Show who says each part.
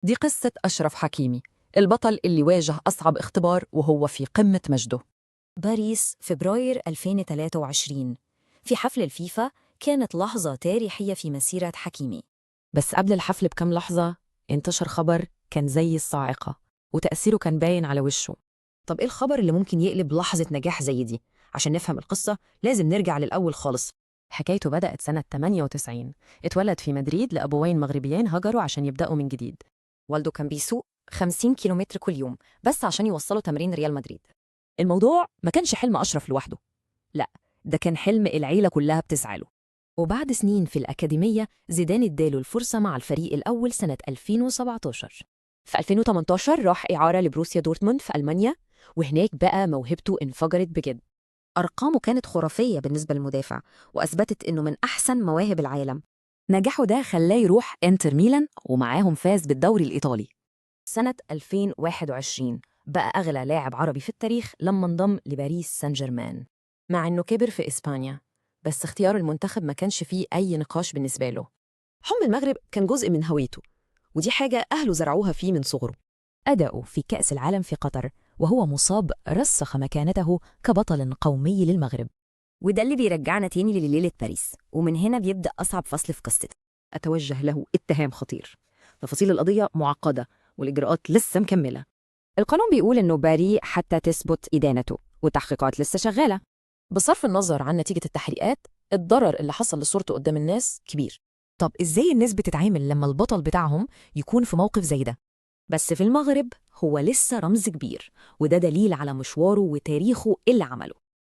Speaker 1: دي قصة أشرف حكيمي، البطل اللي واجه أصعب اختبار وهو في قمة مجده.
Speaker 2: باريس فبراير 2023. في حفل الفيفا كانت لحظة تاريخية في مسيرة حكيمي.
Speaker 3: بس قبل الحفل بكم لحظة انتشر خبر كان زي الصاعقة، وتأثيره كان باين على وشه.
Speaker 4: طب إيه الخبر اللي ممكن يقلب لحظة نجاح زي دي؟ عشان نفهم القصة لازم نرجع للأول خالص.
Speaker 3: حكايته بدأت سنة 98. اتولد في مدريد لأبوين مغربيين هجروا عشان يبدأوا من جديد.
Speaker 2: والده كان بيسوق 50 كيلومتر كل يوم بس عشان يوصلوا تمرين ريال مدريد.
Speaker 4: الموضوع ما كانش حلم أشرف لوحده، لا، ده كان حلم العيلة كلها بتسعى له. وبعد سنين في الأكاديمية زيدان اداله الفرصة مع الفريق الأول سنة 2017. في 2018 راح إعارة لبروسيا دورتموند في ألمانيا، وهناك بقى موهبته انفجرت بجد. أرقامه كانت خرافية بالنسبة للمدافع، وأثبتت إنه من أحسن مواهب العالم. نجاحه ده خلاه يروح إنتر ميلان، ومعاهم فاز بالدوري الإيطالي. سنة 2021 بقى أغلى لاعب عربي في التاريخ لما انضم لباريس سان جيرمان. مع إنه كبر في إسبانيا، بس اختيار المنتخب ما كانش فيه أي نقاش بالنسبة له. حب المغرب كان جزء من هويته، ودي حاجة أهله زرعوها فيه من صغره.
Speaker 3: أداؤه في كأس العالم في قطر وهو مصاب رسخ مكانته كبطل قومي للمغرب.
Speaker 2: وده اللي بيرجعنا تاني لليلة باريس، ومن هنا بيبدأ أصعب فصل في قصته.
Speaker 4: أتوجه له اتهام خطير، تفاصيل القضية معقدة والإجراءات لسه مكملة.
Speaker 2: القانون بيقول إنه بريء حتى تثبت إدانته، والتحقيقات لسه شغالة.
Speaker 1: بصرف النظر عن نتيجة التحقيقات، الضرر اللي حصل لصورته قدام الناس كبير.
Speaker 3: طب إزاي الناس بتتعامل لما البطل بتاعهم يكون في موقف زي ده؟
Speaker 4: بس في المغرب هو لسه رمز كبير، وده دليل على مشواره وتاريخه اللي عمله.